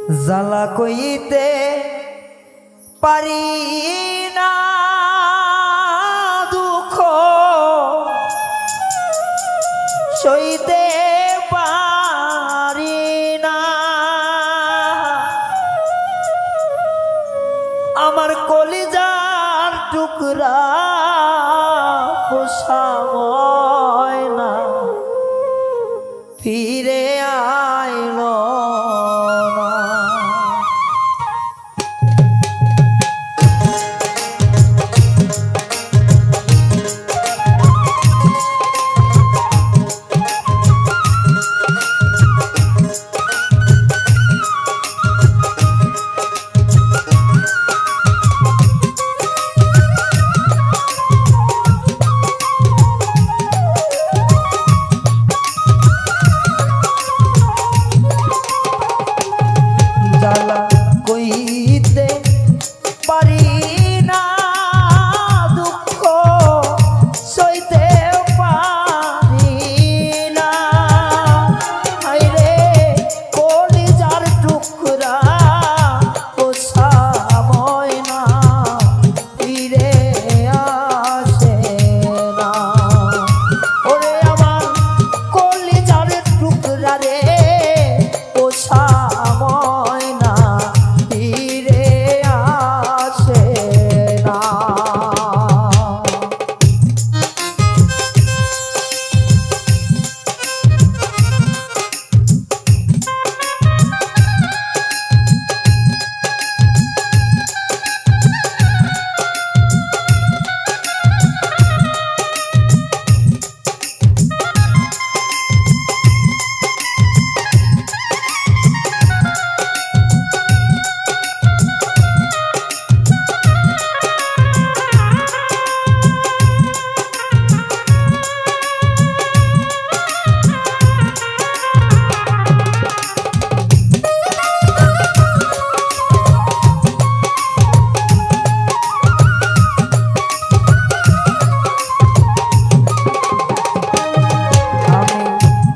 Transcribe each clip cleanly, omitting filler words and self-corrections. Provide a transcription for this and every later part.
জ্বালা কইতে পারি না দুঃখ সইতে পারি না আমার কলিজার টুকরা পোষায় না ফিরে আইল না। জ্বালা কইতে পারি না দুঃখ সইতে পারি না হায়রে কলিজার টুকরা পোষায় না ফিরে আসে না ওরে আমার কলিজার টুকরা রে পোষায় না ফিরে আসে না।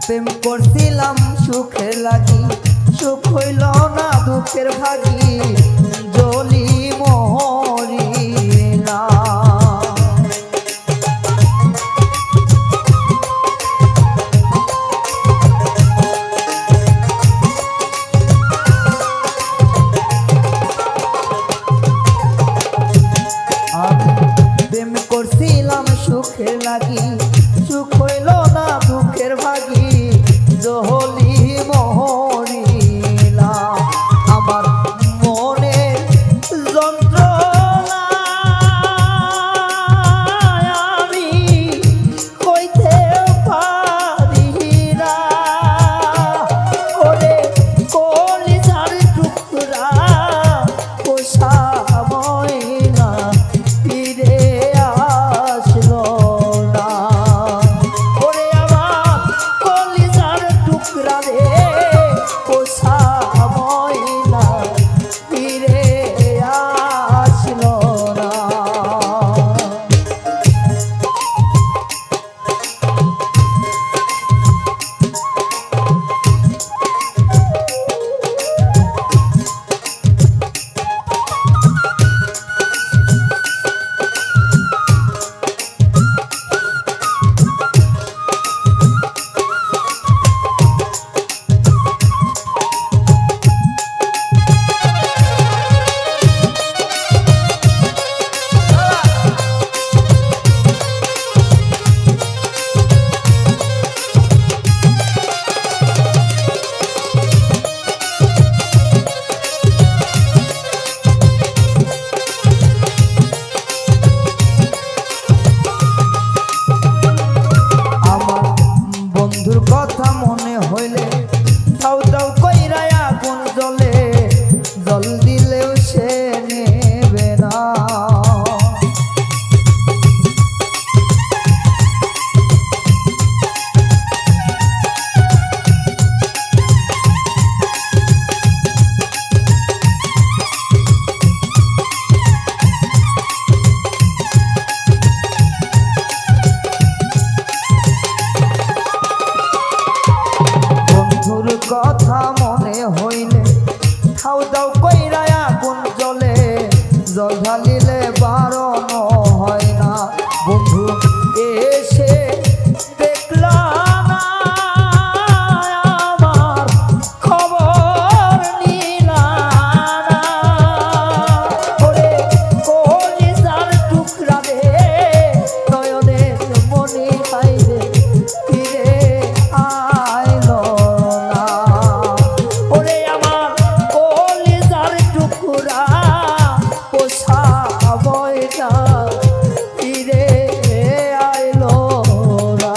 প্রেম করছিলাম সুখের লাগি সুখ হইল না দুঃখের ভাগি জলি মরিলা প্রেম করছিলাম সুখের লাগি সুখ হইল না দুঃখের ভাগি জহলি মহরিলা আমার মনে যন্ত্রণা আমি কইতে পারি না ওরে কলিজার টুকরা পোষায় না ফিরে আসলো না ওরে আমার কলিজার টুকরা রে পোষায় না ফিরে আসলো না। বন্ধুর কথা মনে হইলে দাও দাও কইরা আগুন জ্বলে জল দিলেও সে নেবে না কথা মনে হইলে খাও দাও কইরা আগুন জ্বলে জল ঢালিলে বারণ হয় না বন্ধু এসে দেখলাম না আমার খবর নিলা না ওরে কলিজার টুকরা রে নয়নের মনি খাইরে ফিরে আইলো না ওরে আমার কলিজার টুকরা পোষা বয়টা ফিরে আইলো না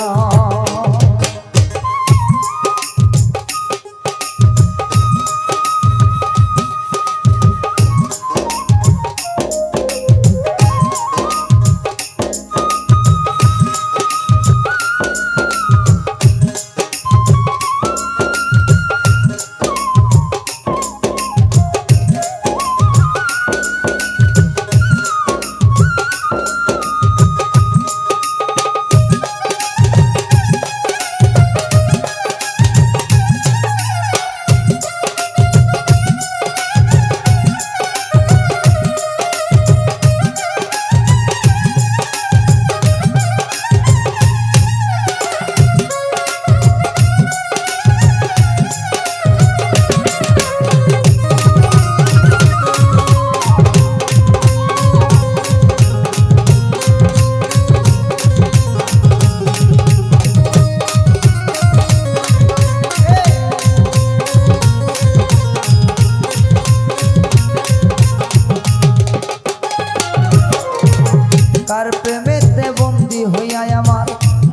কার প্রেমেতে বন্দি হইয়া আমার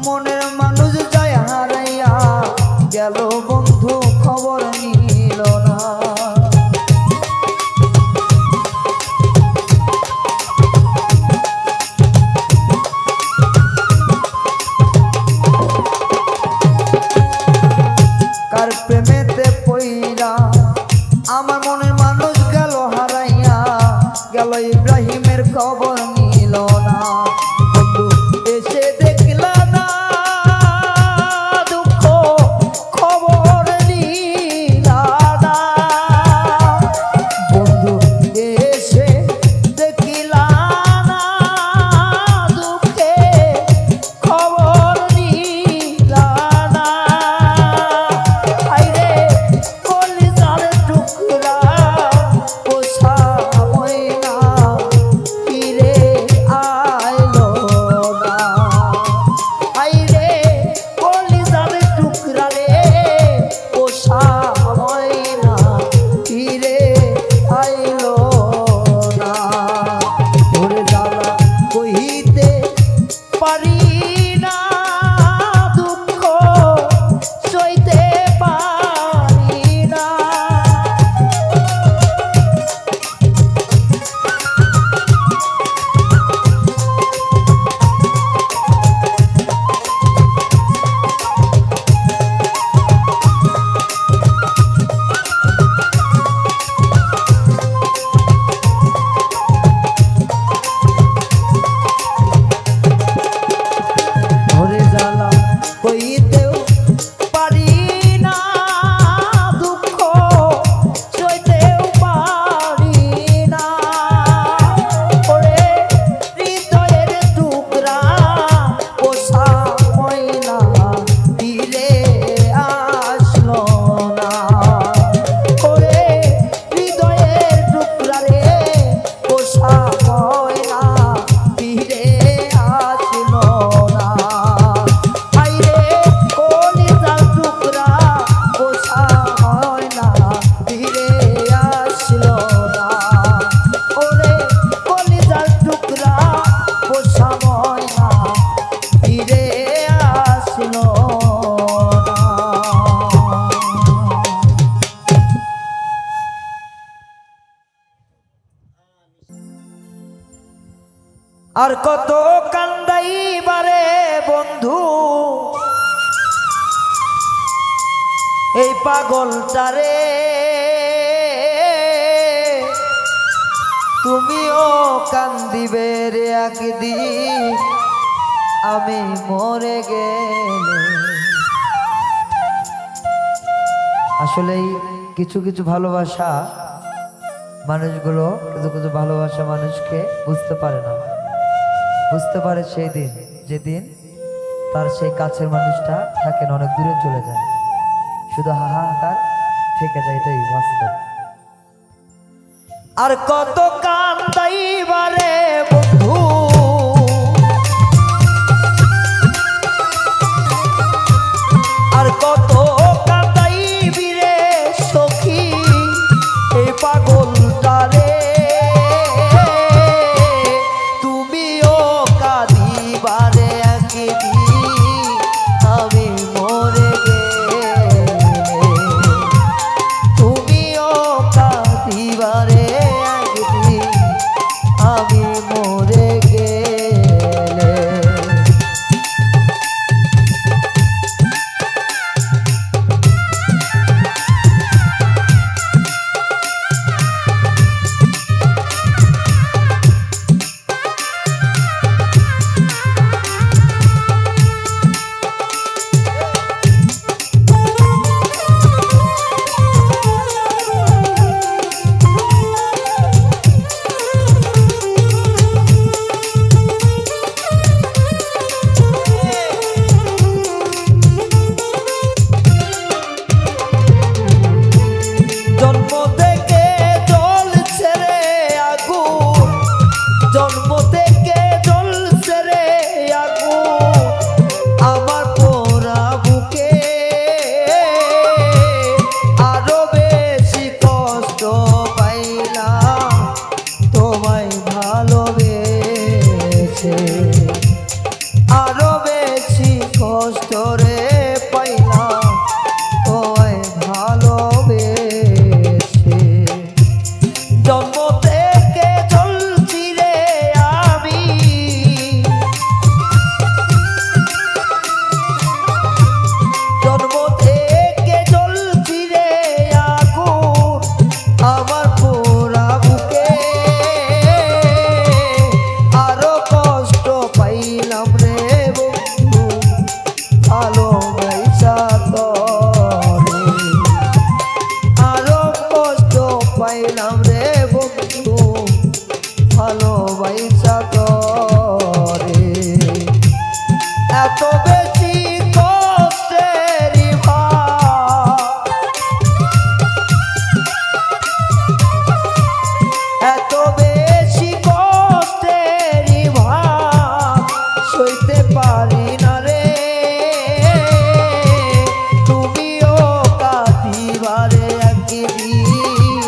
মনের মানুষ যায় হারাইয়া গেল বন্ধু খবর নিল না কার প্রেমেতে পইরা আমার মনের মানুষ গেল হারাইয়া গেল ইব্রাহিমের খবর নিল না বন্ধু এসে দেখলা না দুঃখ খবর নিলা না বন্ধু এসে দেখলা না দুঃখে খবর নিলা না আইরে কলিজার টুকরা পোষা ময়না ফিরে আইলো না আইরে কলিজার টুকরা রে পোষা ময়না ফিরে আইলো না ওরে জ্বালা কইতে পারি না দুঃখ সইতে পারি না ওরে জ্বালা কইতেও পারি না দুঃখ সইতেও পারি না ওরে হৃদয়ের টুকরা পোষা ময়না ফিরে আসলো না ওরে হৃদয়ের টুকরা রে পোষা ময়না ফিরে আসলো না আইরে কলিজার টুকরা পোষা ময়না ফিরে আসলো না ওরে কলিজার টুকরা পোষা ময়না ফিরে আসলো না আর কত কান্দাইবারে বন্ধু এই পাগলটারে তুমিও কান্দিবে রে একদিন আমি মরে গেলে। আসলেই কিছু কিছু ভালোবাসা মানুষগুলো কিছু কিছু ভালোবাসা মানুষকে বুঝতে পারে না, বুঝতে পারে সেই দিন যেদিন তার সেই কাছের মানুষটা থাকেন অনেক দূরে চলে যায়, শুধু হাহাকার থেকে যায়, এটাই বাস্তব। আর কত কান্দাইবারে বন্ধু, আর কত কান্দাইবি রে সখী এই পাগলটারে, তুমিও কাঁদিবারে একদিন আমি মরে গেলে, তুমিও কাঁদিবারে একদিন আমি মরে গেলে। জন্ম থেকে জ্বলছে রে আগুন, জন্ম থেকে জ্বলছে রে আগুন আমার পোড়া বুকে, আরো বেশি কষ্ট পাইলাম তোমায় ভালোবেসে, আরো বেশি কষ্ট রে পাইলাম তোমায় ভালোবেসে। জন্ম থেকে চলছি রে আমি, জন্ম থেকে চলছি রে আগুন আমার পোড়া বুকে, আরো কষ্ট পাইলাম রে বন্ধু ভালোবাসা তরে, আরো কষ্ট পাইলাম রে বন্ধু ভালোবাসা তরে, এত বেশি কষ্টের ভার, এত বেশি কষ্টের ভার সইতে পারি না রে, তুমিও কাঁদিবারে একদিন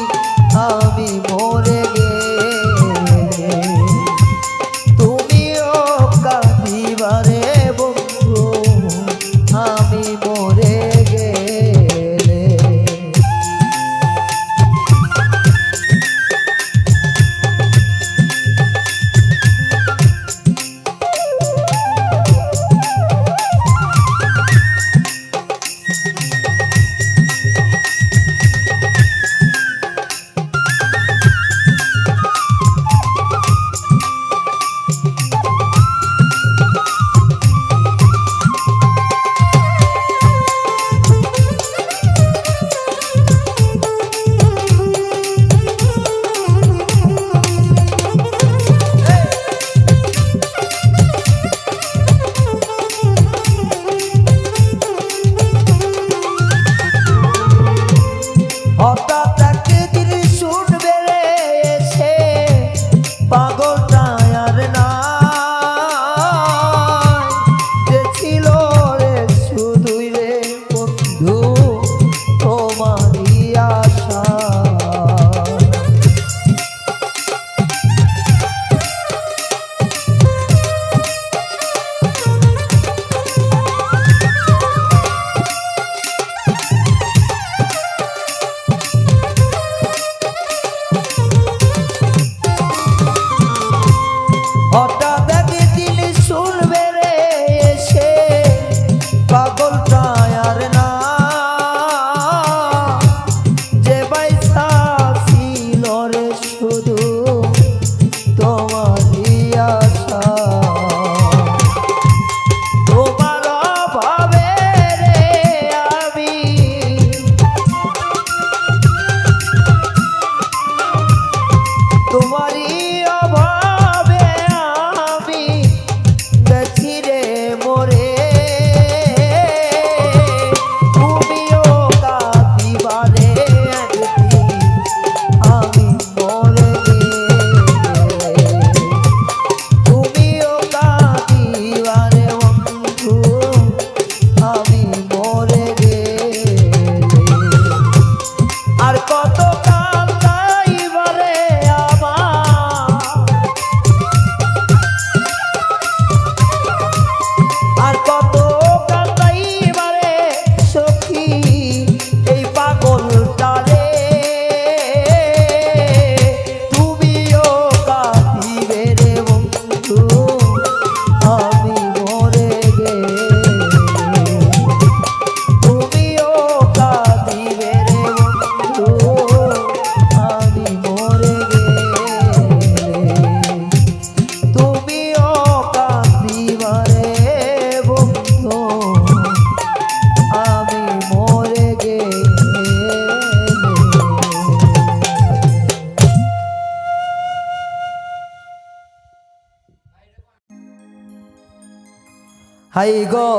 হাই গো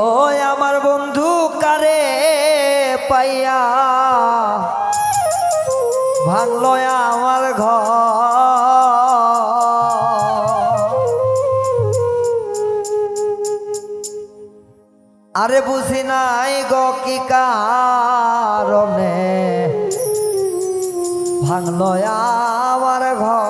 আমার বন্ধু কারে পাইয়া ভাঙলো আমার ঘর, আরে বুঝি নাই গো কি কারণে ভাঙলো আমার ঘর।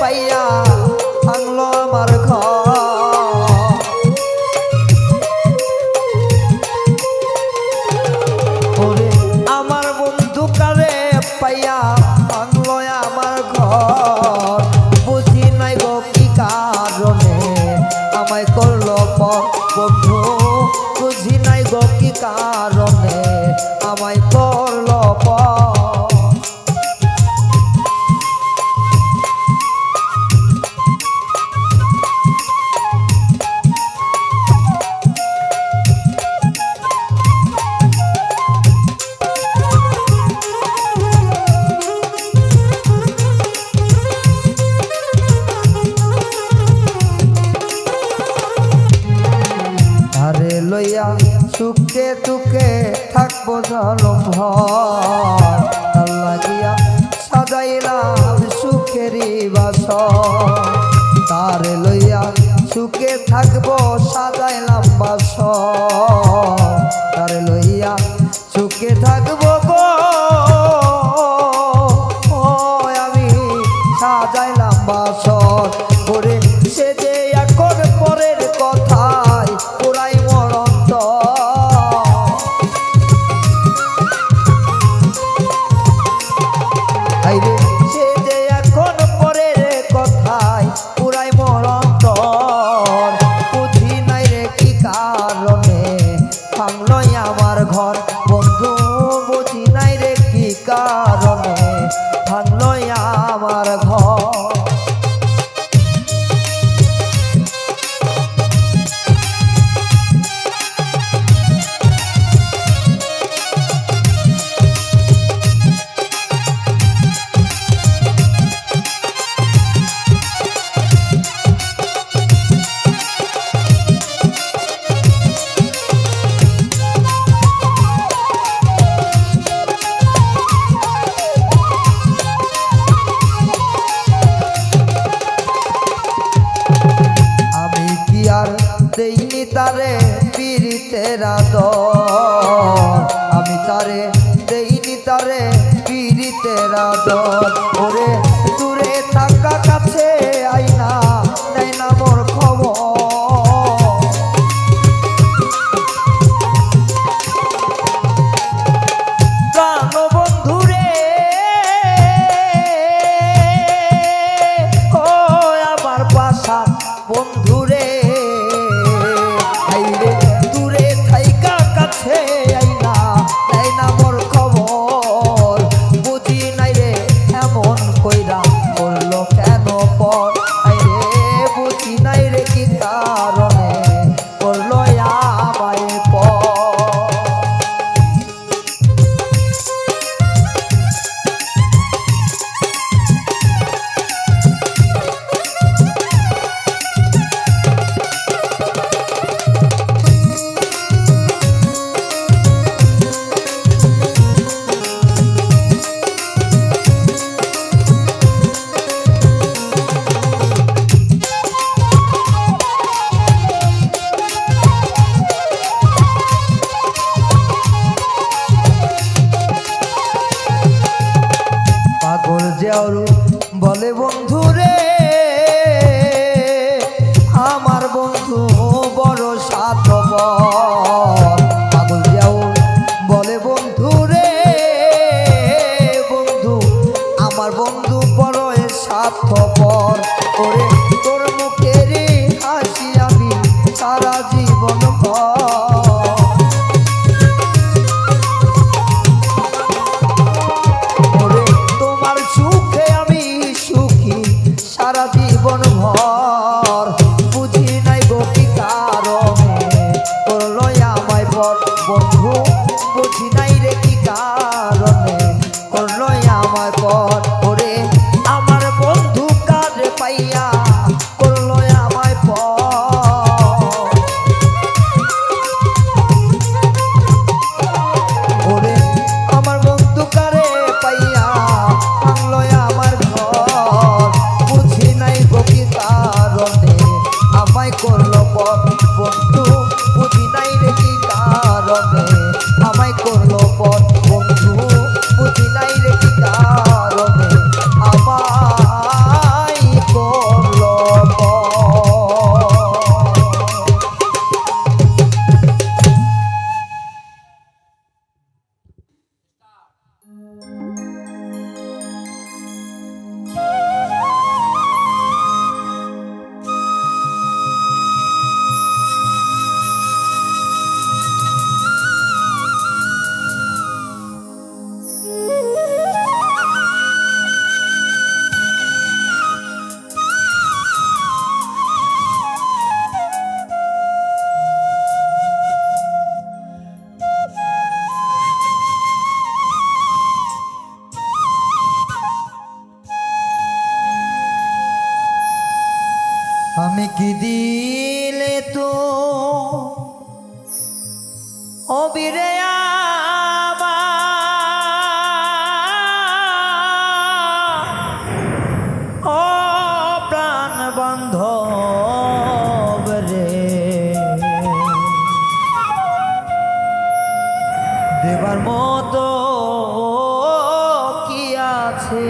পাইয়া ভাঙলো আমার ঘর, ওরে আমার বন্ধু কারে পাইয়া ভাঙলো আমার ঘর, বুঝি নাই গো কি কারণে আমায় করলো পর বন্ধু, বুঝি নাই গো কি কারণে আমায় করলো পর। লইয়া সুখে দুঃখে থাকবো জনম ভর, তার লাগিয়া সাজাইলাম সুখেরই বাসর, তার লইয়া সুখে থাকবো সাজাইলাম বাসর, তার লইয়া সুখে থাকবো গো আমি সাজাইলাম বাসর, করে সে যে এখন পরের কথায় পুরাই মরন্ত, আইরে সে যে এখন পরের কথায় পুরাই মরন্ত, বুঝি নাই রে কি কারণে ভাঙলো আমার ঘর বন্ধু, বুঝি নাই রে কি কারণে ভাঙলো আমার ঘর। দেইনি তারে পীড়িতের আদর, আমি তারে দেইনি তারে পীড়িতের আদর, ওরে দূরে থাকা কাছে আইনা নেয় না মোর খবর, প্রাণ বন্ধু রে ও আমার পাশা বন্ধু রে, দূরে থাইকা কাছে আইনা নেয় না মোর খবর, বুঝি নাই রে এমন কইরা করলো কেন পর, আইরে বুঝি নাই রে কি কারণে করলো আমায় পর। বলে বন্ধু রে আমার বন্ধু বড় স্বার্থপর, পাগল যাও বলে বন্ধু রে বন্ধু আমার বন্ধু বড় স্বার্থপর, ওরে তোর মুখেরই হাসি আমি সারা জীবন ওরে তোমার সুখে বন্ধু বুঝি নাই রে কি কারণে করলো আমার পর ওরে আমার বন্ধু কারে পাইয়া করলো আমায় পর ওরে আমার বন্ধু কারে পাইয়া ভাঙলো আমার ঘর বুঝি নাই গো কি কারণে আমায় করলো পর বন্ধু বুঝি নাই রে কি কারণে আমায় করলো পর বন্ধু বুঝি নাই রে কি কারণে আমায় করলো পর আমি কি দিলে তো অবিরে ও প্রাণ বান্ধব রে দেবার মতো কি আছে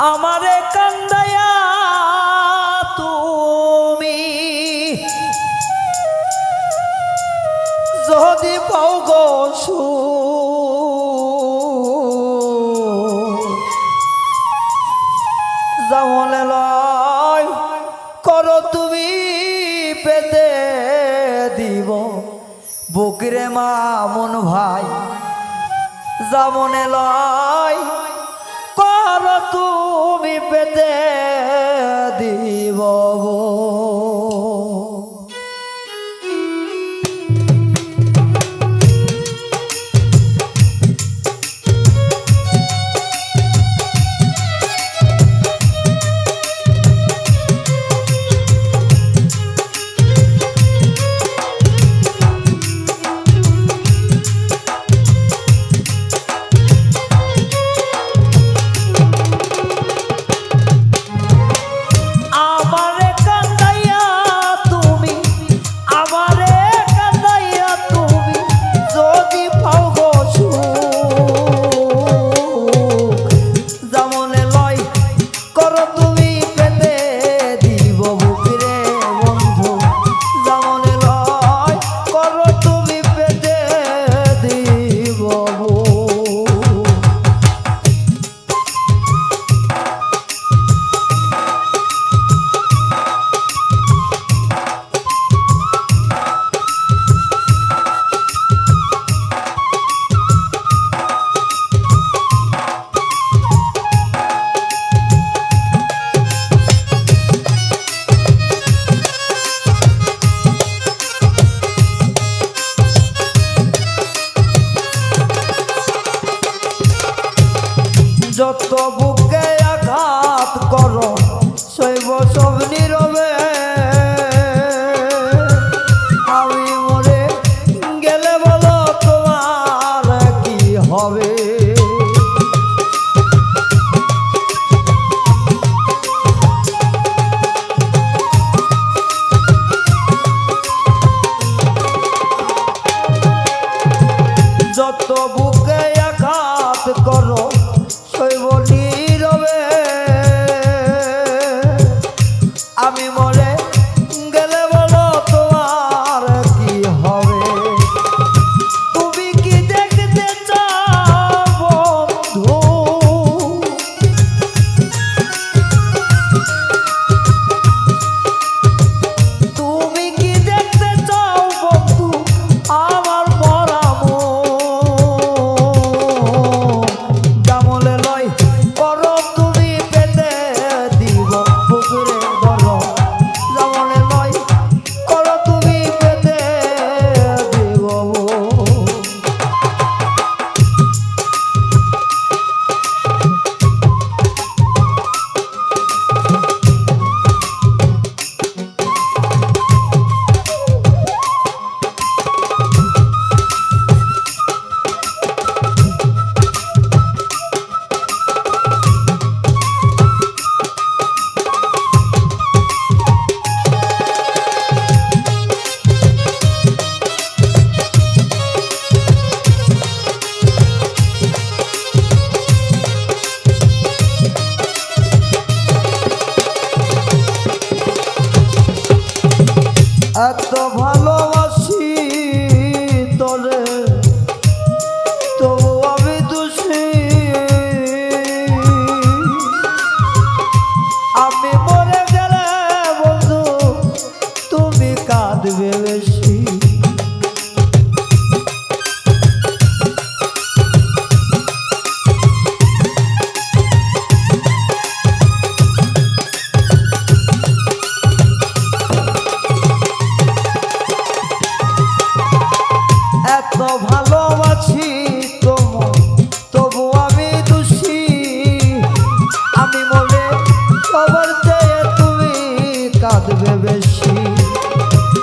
আমারে কান্দায়া তুমি যদি পাও গো জামলে লয় করো তুমি পেতে দিব বুকরে মামুন ভাই জামনে লয় করো তুমি পেতে দিব যত বুকে আঘাত করো শৈব সব নীরবে আমি মরে গেলে বলো তোমার কি হবে যত বুকে আঘাত করো শৈব নীরবে আমি মরে গেলে বলো তোমার কি হবে তুমি কি দেখতে চাও বন্ধু তুমি কি দেখতে চাও বন্ধু আমার মরা এত ভালোবাসি তোরে তবু আমি দোষী আমি মরে গেলে বন্ধু তুমি কাঁদবে বেশি এত ভালোবাসি তবু আমি দোষী আমি মনে সবার চেয়ে তুমি কাঁদবে বেশি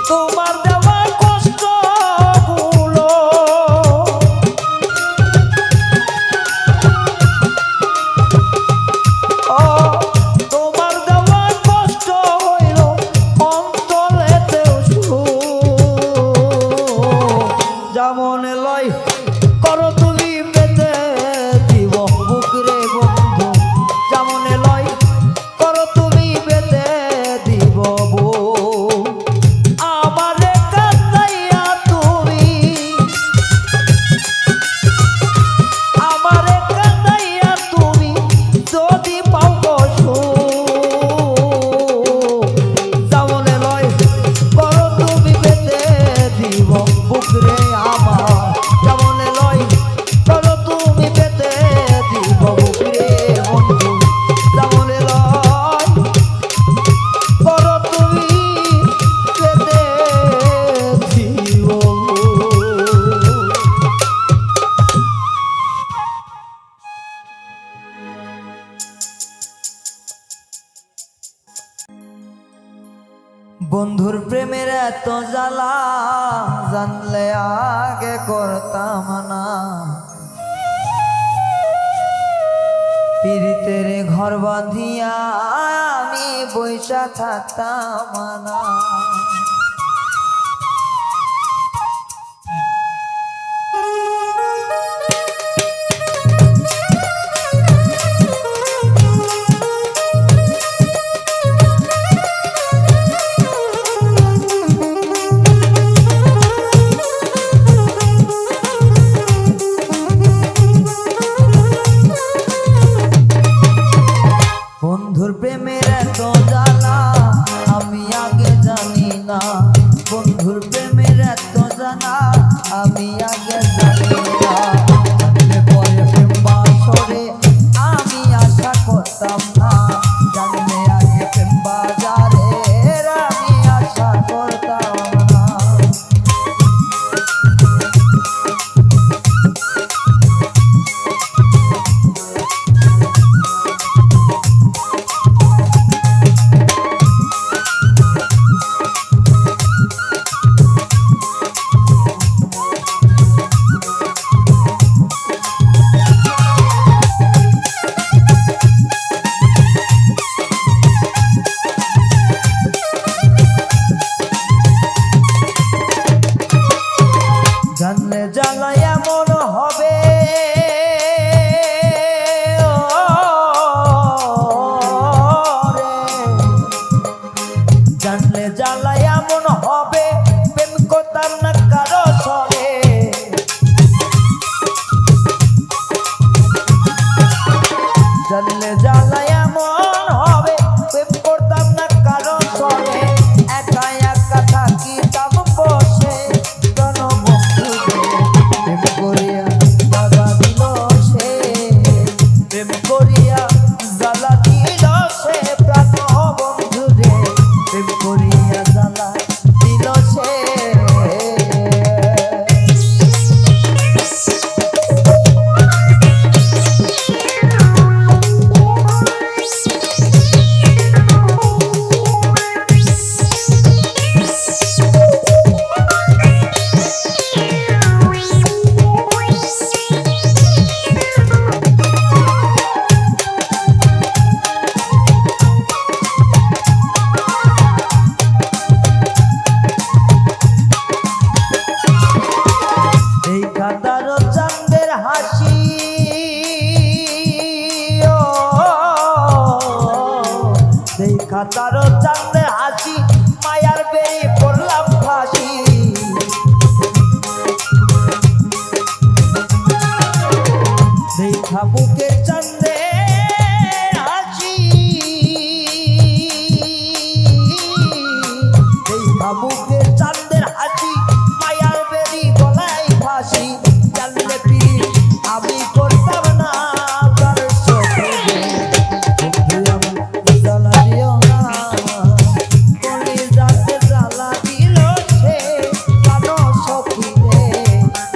তোমার দেওয়া কষ্ট গুলো তোমার দেওয়া কষ্ট হইল অন্তরেতেও যেমন লয় করো তুমি পেতে দিব বুকরে বন্ধু যেমন লয় এত জ্বালা জানলে আগে করতাম না, পীড়িতের ঘর বাঁধিয়া আমি বৈশা থাকতাম না। বন্ধুর প্রেমের এত জ্বালা আমি আগে জানি না, বন্ধুর প্রেমের এত জ্বালা আমি আগে জানি না। জানলে পরে প্রেম বাসরে আমি আশা করতাম না, জানলে আগে প্রেম বাজারে আমি আশা করতাম না। জানলে জ্বালা এমন হবে জানলে জ্বালা এমন হবে প্রেম করতাম না কারো সরে। জানলে জ্বালা এমন হবে প্রেম করতাম না কারো সরে, একা একা থাকিতাম বসে প্রেম করিয়া জ্বালা দিল সে, প্রেম করিয়া জ্বালা দিল সে প্রাণ বন্ধু রে, প্রেম করিয়া জ্বালা দিল সে। চাঁদের হাসি দেখা তারো চাঁদের হাসি মায়ার বেরি পড়লাম ফাঁসি। দেখা বুকে চাঁদের হাসি দেখা বুকে চাঁদের হাসি মায়ার বেরি গলায় ফাঁসি। জানলে পীর আমি করতাম না তার সাথে জ্বালা দিও না, কলিজাতে জ্বালা দিল সে কানো সখী রে,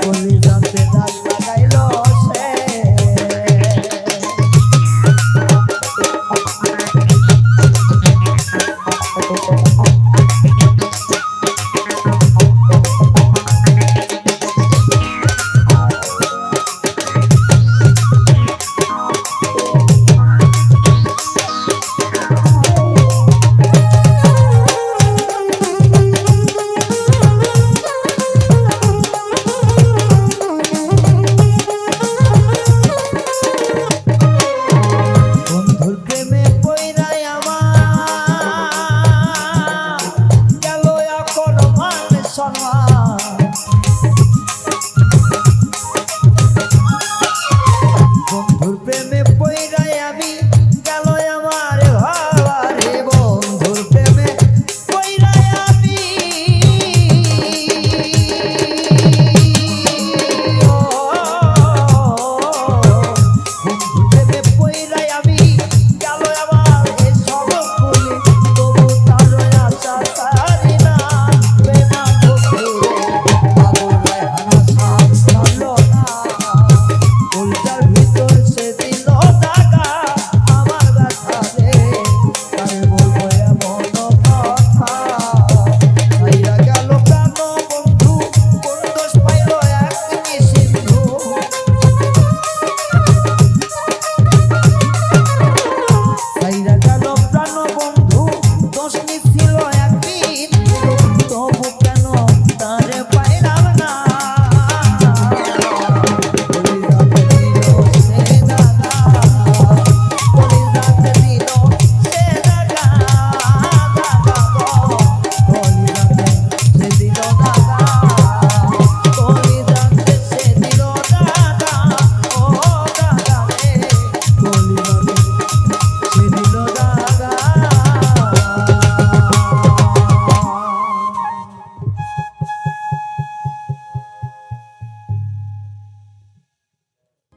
কলিজাতে দাগ লাগাইল সে।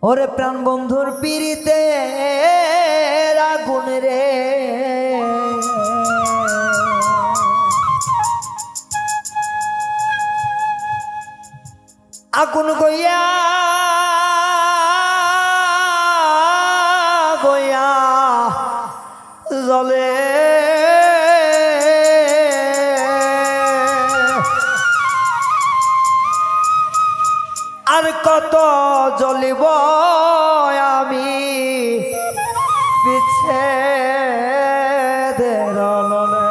ওরে প্রাণ বন্ধুর পিড়িতে আগুন রে, আগুন গইয়া গইয়া জ্বলে, আর কত জ্বলিব আমি বিচ্ছেদের অনলে।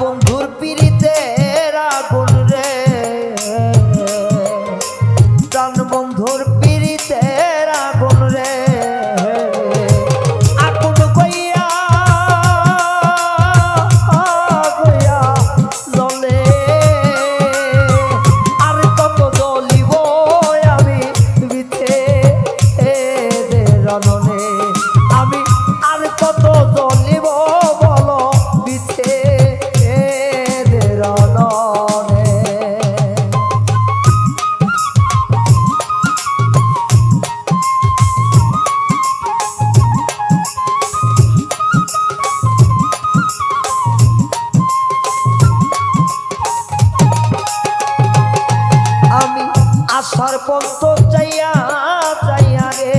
বন্ধুর পিড়িতে আগুন রে, প্রাণ বন্ধুর পিড়িতে আগুন রে, আগুন কইয়া কইয়া জ্বলে, আর কত জ্বলিব আমি বিচ্ছেদের অনলে। আমি আর কত জ্বলিব বলো বিচ্ছেদের অনলে। আমি আশার পন্ত চাইয়া চাইয়া রে,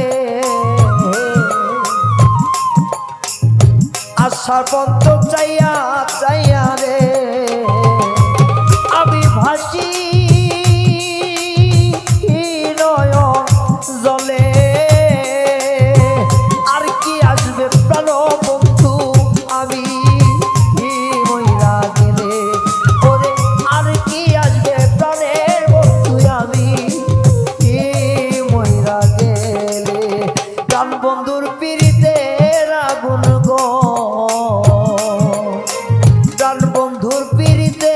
আশার পন্ত চাইয়া চাইয়া রে, আমি ভাসি নয়ন জলে, আর কি আসবে প্রাণ বন্ধু আমি মইরা গেলে, ওরে আর কি আসবে প্রাণের বন্ধু আমি মইরা গেলে। প্রাণ বন্ধুর পিড়িতে আগুন গো, প্রাণ বন্ধুর পিড়িতে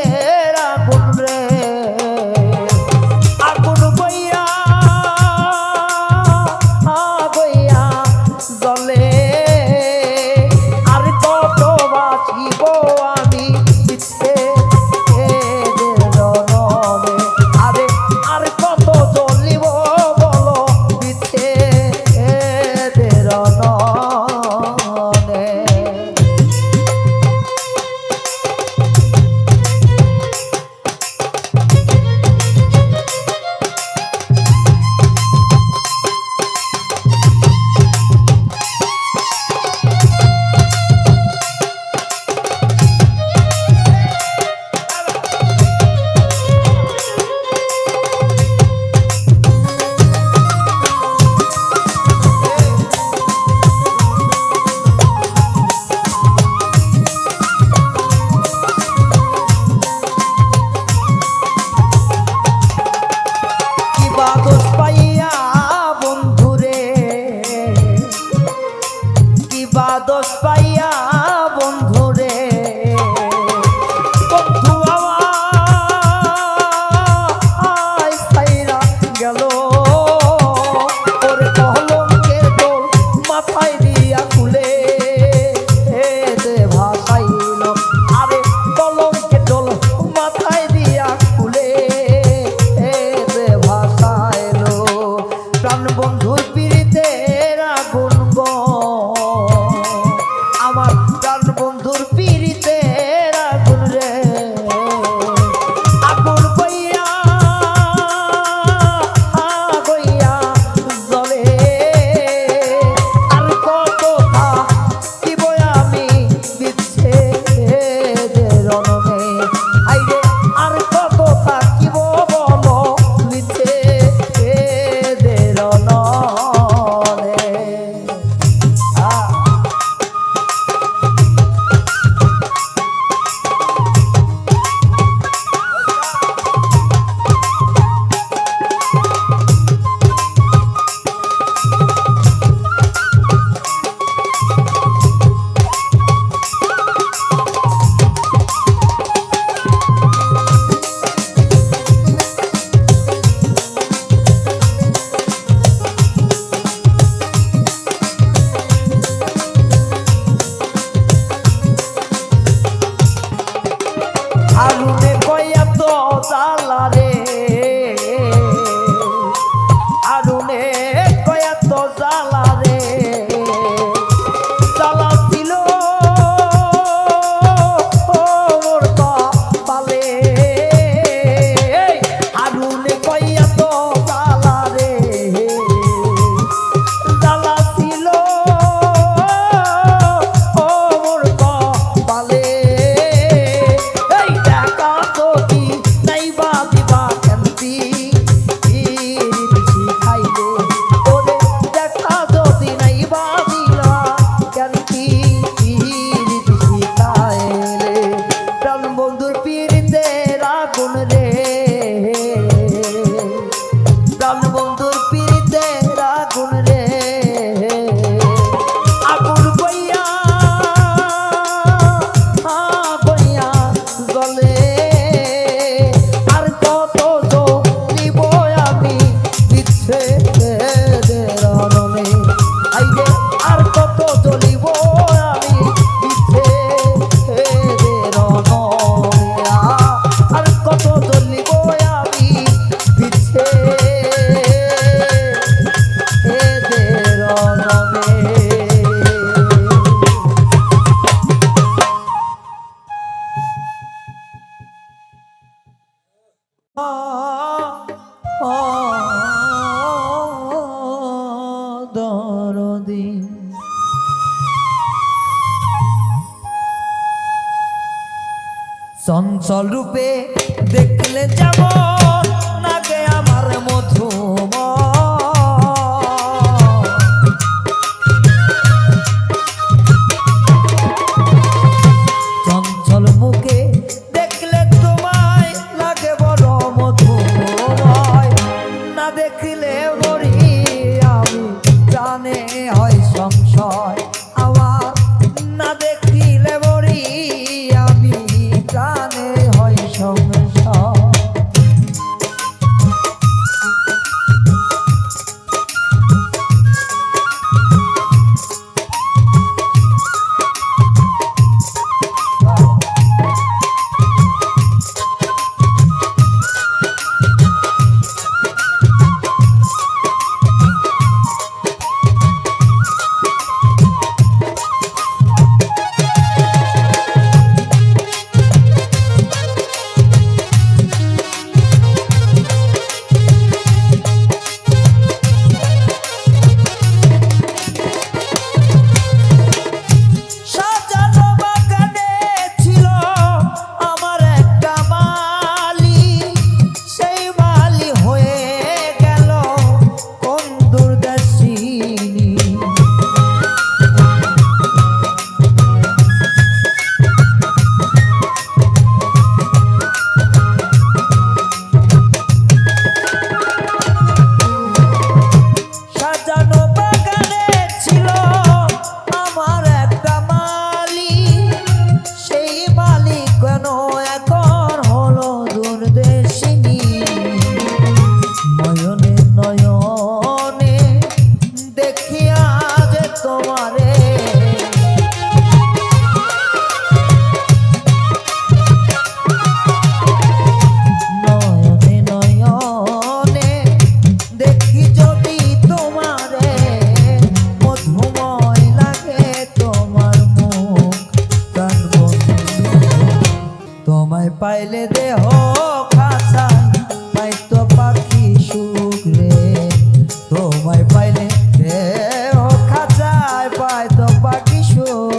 আগুন রে, চঞ্চল রূপে দেখলে যেমন লাগে আমার মধুময়, চঞ্চল মুখে দেখলে তোমায় লাগে বড় মধুময়, না দেখলে মরি আমি প্রাণে হয় সংশয় আমার, না দেখিলে মরি আমি প্রাণে হয় সংশয়। পাইলে দেহ খাঁচা পাইতো পাখি সুখ রে, তোমায় পাইলে দেহ খাঁচায় পাইতো পাখি সুখ।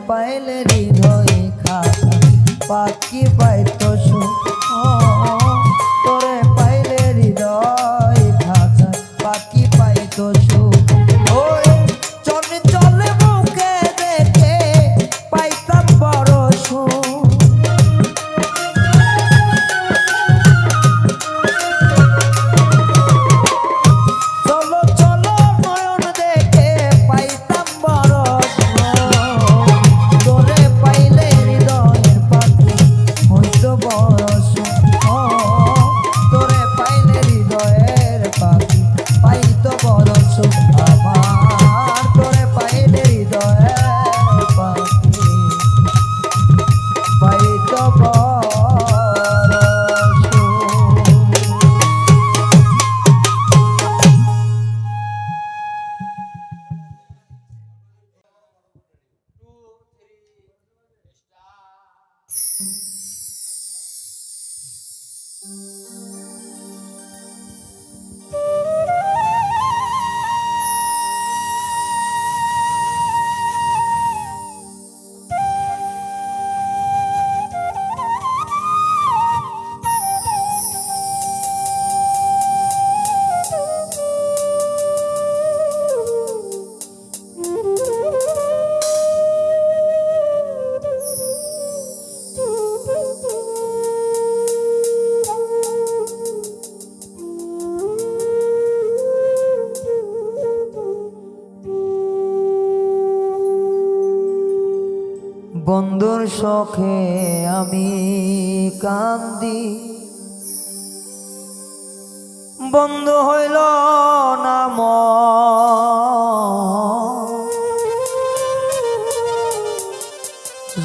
পাইলে হৃদয়ে খাঁচা পাখি পাইতো সুখ, তোরে পাইলে হৃদয়ে খাঁচা পাখি পাইতো সুখ। ওরে চলে চলে মুখে দেখে পাইতাম বড় সুখ, চলো চলো নয়ন দেখে পাইতাম বড় সুখ, তোরে পাইলে হৃদয়ের পাখি হইতো বন্ধুর শোকে আমি কান্দি, বন্ধু হইল নাম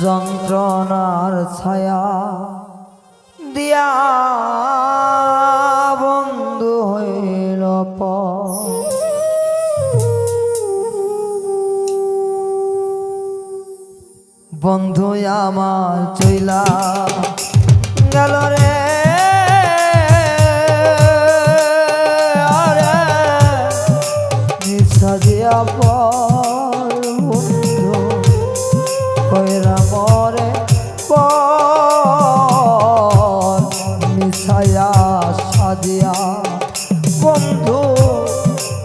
যন্ত্রণার ছায়া দিয়া বন্ধু হইল বন্ধু আমার চইলা গেল রে, আরে নিশা দিয়া বন্ধু কইরা মরে নিশায়া সাজিয়া বন্ধু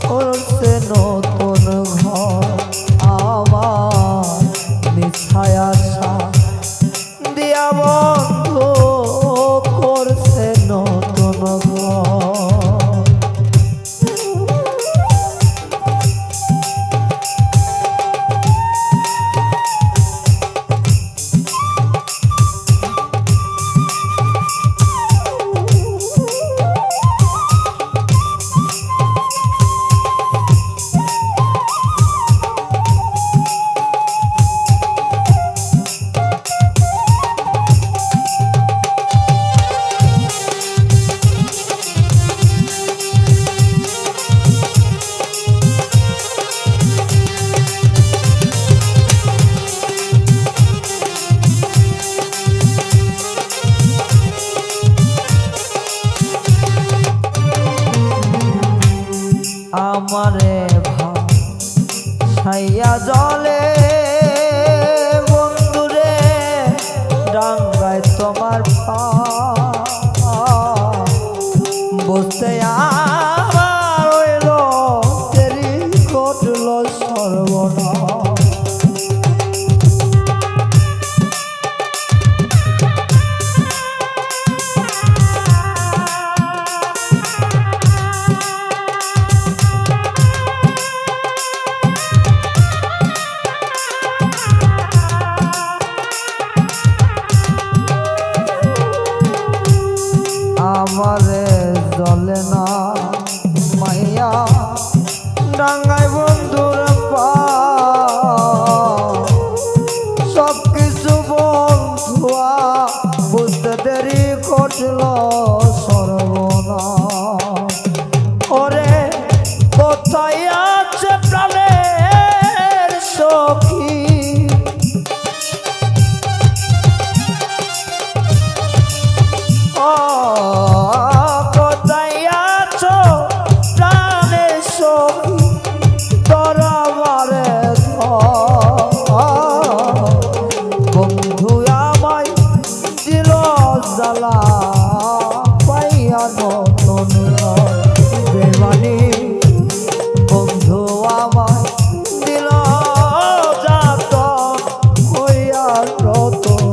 করছে নতুন ঘর আমার নিশায়া দিয়া বন্ধু করছে নতুন ঘর। আমারে ভাইয়া জলে বন্ধুরে ডাঙ্গায় তোমার পা বসে আমার হইল তেরি ঘটল সর্বনাশ। আমারে জলে না মাইয়া ডাঙ্গায় বন্ধুর পা সব কিছু বন্ধুয়া বুঝতে দেরি ঘটল সর্বনাশ। ওরে কোথায় আছে প্রাণের সখী, কোথায় আছো প্রাণের সখী তোর আমারে বন্ধু আমায় দিল জ্বালা পাইয়া নতুন বেমানি বন্ধু আমায় দিল যাত হইয়া নতুন।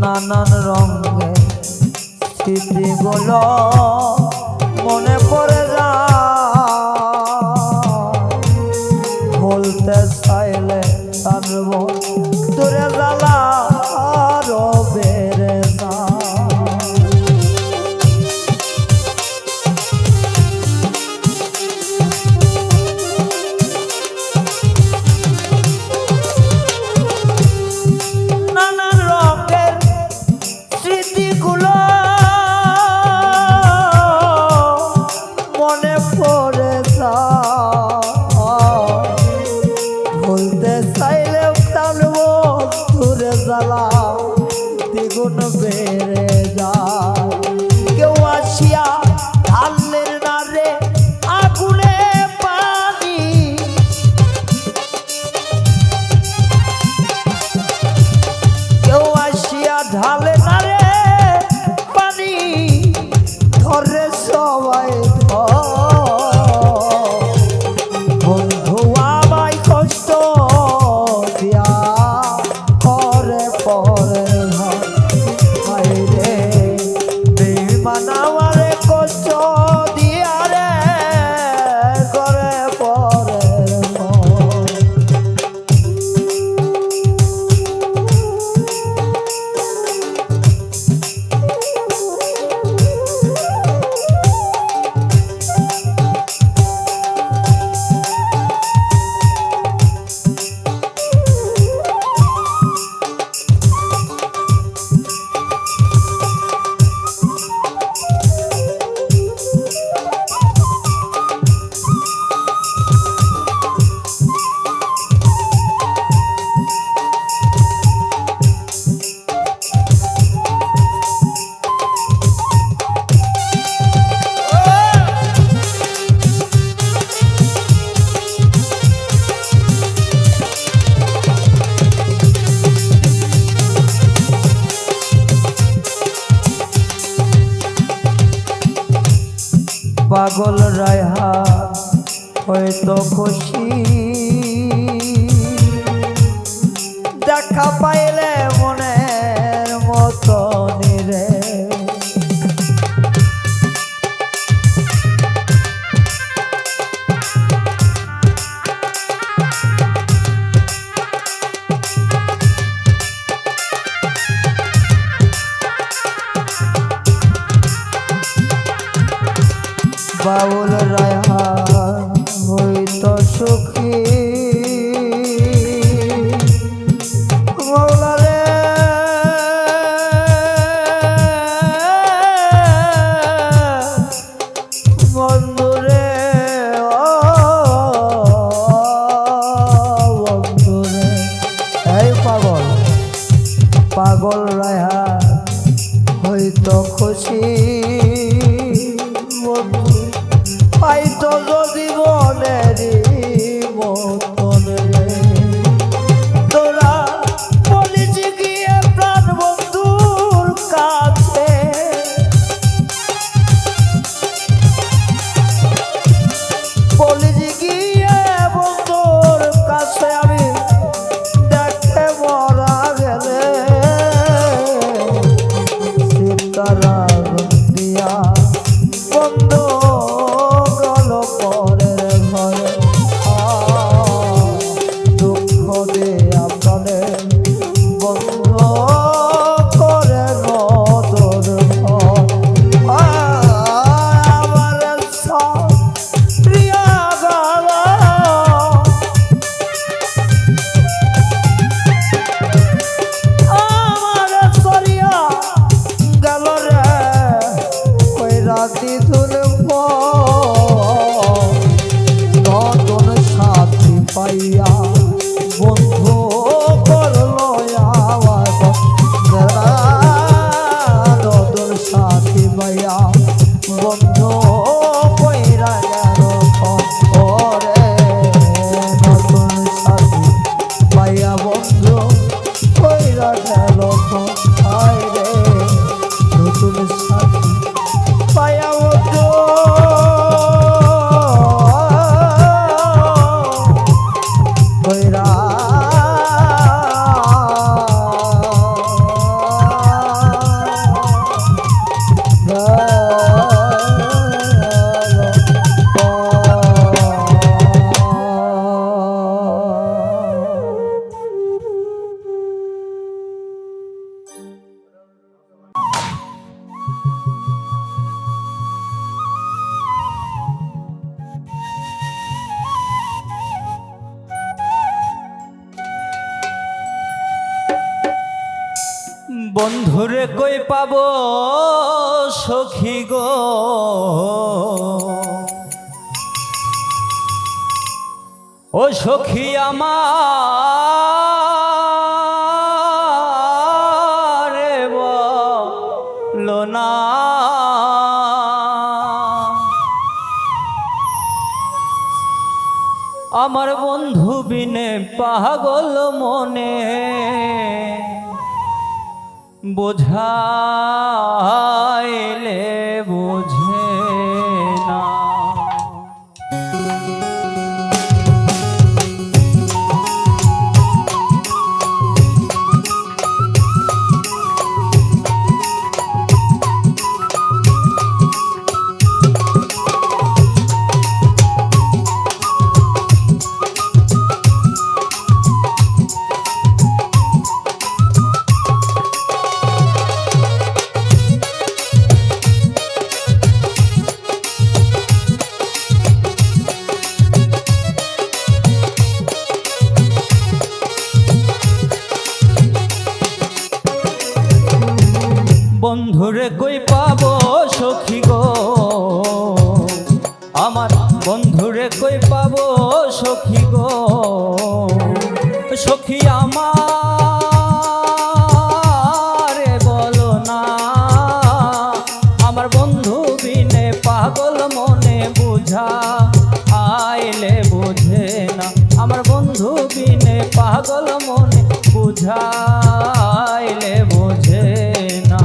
নানান রঙের স্মৃতিগুলো মনে পড়ে যায়, ভুলতে চাইলে টানব দূরে জ্বালা আরো বেড়ে যায়। বুঝতে চাইলে টানবো দূরে জ্বালা দ্বিগুণ বেড়ে যায়। কেউ আসিয়া ঢাললেন না রে আগুনে পানি, কেউ আসিয়া ঢালে না রে পানি, ধরে সবাই বন্ধু আমায় কষ্ট দিয়া করে পরে রে বেঈমান আমারে কষ্ট দিয়া রে করে পরে পাগল রায়হা হয়তো খুশি দেখা পাইলে মনের মতন রে, বাউল রায়হা হইতো সুখী মৌলা রে বন্ধু রে ও বন্ধু রে। এই পাগল পাগল রায়হা হইতো খুশি পাইতো যদি মনেরই মতন রে, তোরা বলিস গিয়ে প্রাণ বন্ধুর কাছে, বলিস গিয়ে বন্ধুর কাছে আমি দেখে মরা গেলে সীতারা দিয়া বন্ধু পাইয়া বন্ধু করলো নতুন সাথী পাইয়া বন্ধু কইরা গেল ওরে, নতুন সাথী পাইয়া বন্ধু কইরা গেল রে, নতুন সাথী পাইয়া বন্ধু বন্ধুরে কই পাব সখী গো, ও সখী আমার বলো না, আমার বন্ধু বিনে পাগল মনে বোঝাইলে বোঝে না। বন্ধুরে কই পাবো সখী গো, আমার বন্ধুরে কই পাবো সখী গো, সখী আমার বলো না, আমার বন্ধু বিনে পাগল মনে বুঝা আইলে বুঝে না, আমার বন্ধু বিনে পাগল মনে বুঝাইলে বুঝে না।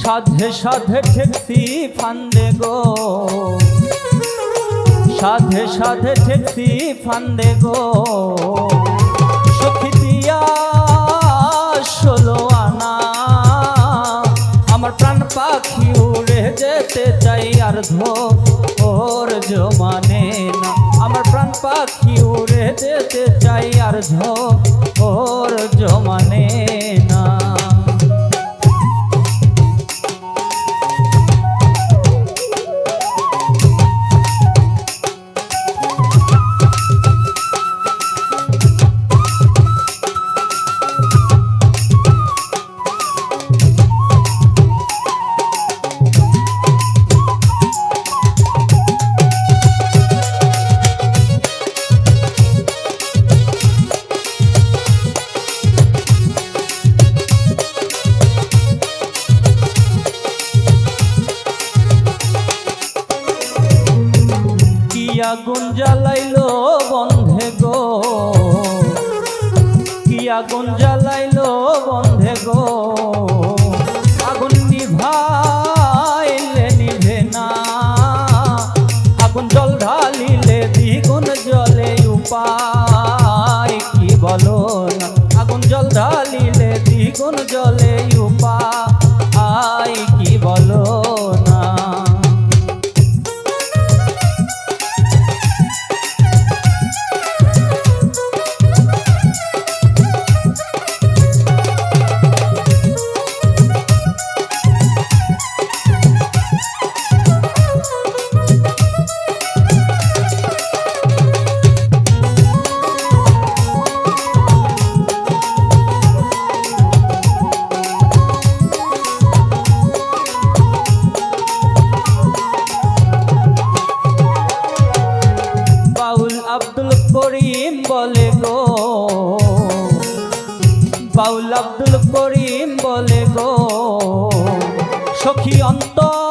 সাধে সাধে ঠেকছি ফান্দে গো, সাধে সাধে ঠেকছি ফান্দে গো, সখী দিয়া 16 আনা, আমার প্রাণ পাখি উড়ে যেতে চাই আর ওর জমানে না, আমার প্রাণ পাখি উড়ে যেতে চাই আর ওর জমানে না। আগুন জ্বালাইলো বন্ধে গো, কি আগুন জ্বালাইলো বন্ধে গো, আগুন নিভাইলে নিভে না, আগুন জল ঢালিলে দ্বিগুণ জলে উপায় কি বলো না, আগুন জল ঢালিলে দ্বিগুণ জলে উপায় কি বলো না। আব্দুল করিম বলে গো, বাউল আব্দুল করিম বলে গো, সখী অন্তর